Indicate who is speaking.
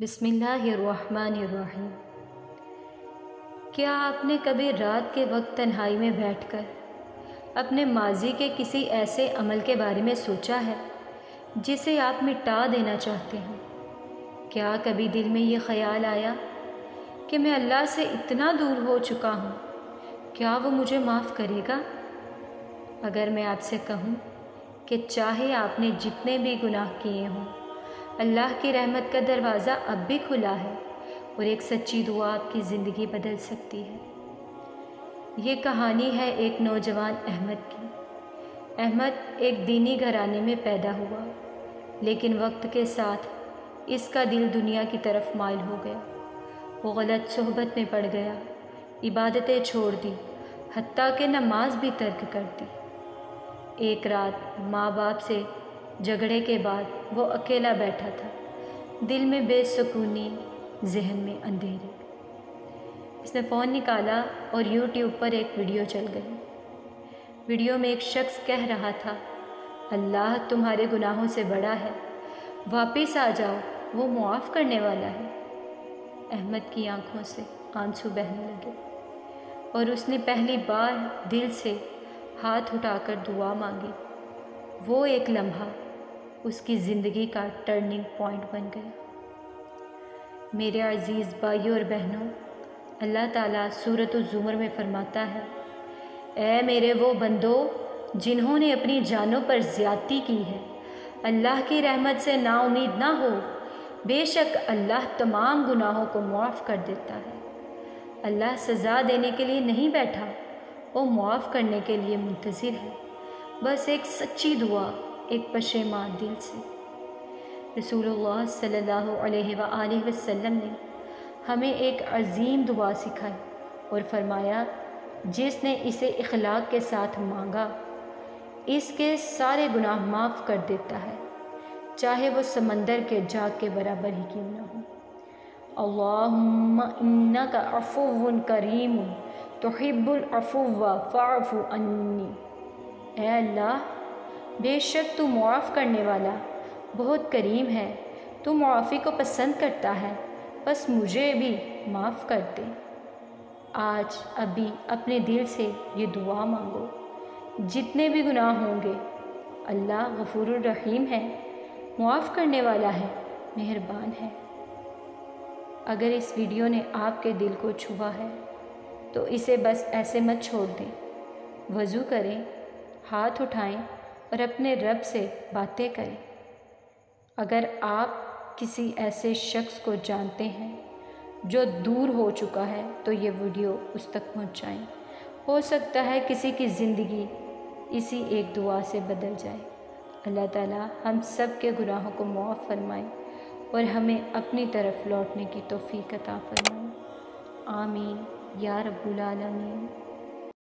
Speaker 1: بسم اللہ الرحمن الرحیم۔ کیا آپ نے کبھی رات کے وقت تنہائی میں بیٹھ کر اپنے ماضی کے کسی ایسے عمل کے بارے میں سوچا ہے جسے آپ مٹا دینا چاہتے ہیں؟ کیا کبھی دل میں یہ خیال آیا کہ میں اللہ سے اتنا دور ہو چکا ہوں، کیا وہ مجھے معاف کرے گا؟ اگر میں آپ سے کہوں کہ چاہے آپ نے جتنے بھی گناہ کیے ہوں، اللہ کی رحمت کا دروازہ اب بھی کھلا ہے اور ایک سچی دعا آپ کی زندگی بدل سکتی ہے۔ یہ کہانی ہے ایک نوجوان احمد کی۔ احمد ایک دینی گھرانے میں پیدا ہوا، لیکن وقت کے ساتھ اس کا دل دنیا کی طرف مائل ہو گیا۔ وہ غلط صحبت میں پڑ گیا، عبادتیں چھوڑ دی، حتیٰ کہ نماز بھی ترک کر دی۔ ایک رات ماں باپ سے جھگڑے کے بعد وہ اکیلا بیٹھا تھا، دل میں بے سکونی، ذہن میں اندھیرے۔ اس نے فون نکالا اور یوٹیوب پر ایک ویڈیو چل گئی۔ ویڈیو میں ایک شخص کہہ رہا تھا، اللہ تمہارے گناہوں سے بڑا ہے، واپس آ جاؤ، وہ معاف کرنے والا ہے۔ احمد کی آنکھوں سے آنسو بہنے لگے اور اس نے پہلی بار دل سے ہاتھ اٹھا کر دعا مانگی۔ وہ ایک لمحہ اس کی زندگی کا ٹرننگ پوائنٹ بن گیا۔ میرے عزیز بھائیوں اور بہنوں، اللہ تعالیٰ سورۃ الزمر میں فرماتا ہے، اے میرے وہ بندو جنہوں نے اپنی جانوں پر زیادتی کی ہے، اللہ کی رحمت سے نا امید نہ ہو، بے شک اللہ تمام گناہوں کو معاف کر دیتا ہے۔ اللہ سزا دینے کے لیے نہیں بیٹھا، وہ معاف کرنے کے لیے منتظر ہے، بس ایک سچی دعا، ایک پشیمان دل سے۔ رسول اللہ صلی اللہ علیہ وآلہ وسلم نے ہمیں ایک عظیم دعا سکھائی اور فرمایا، جس نے اسے اخلاص کے ساتھ مانگا، اس کے سارے گناہ معاف کر دیتا ہے، چاہے وہ سمندر کے جاگ کے برابر ہی کیوں نہ ہو۔ اللہم انک عفو کریم تحب العفو فاعف عنی۔ اے اللہ، بے شک تو معاف کرنے والا بہت کریم ہے، تو معافی کو پسند کرتا ہے، بس مجھے بھی معاف کر دے۔ آج ابھی اپنے دل سے یہ دعا مانگو، جتنے بھی گناہ ہوں گے، اللہ غفور الرحیم ہے، معاف کرنے والا ہے، مہربان ہے۔ اگر اس ویڈیو نے آپ کے دل کو چھوا ہے تو اسے بس ایسے مت چھوڑ دیں، وضو کریں، ہاتھ اٹھائیں اور اپنے رب سے باتیں کریں۔ اگر آپ کسی ایسے شخص کو جانتے ہیں جو دور ہو چکا ہے تو یہ ویڈیو اس تک پہنچائیں، ہو سکتا ہے کسی کی زندگی اسی ایک دعا سے بدل جائے۔ اللہ تعالیٰ ہم سب کے گناہوں کو معاف فرمائے اور ہمیں اپنی طرف لوٹنے کی توفیق عطا فرمائے۔ آمین یا رب العالمین۔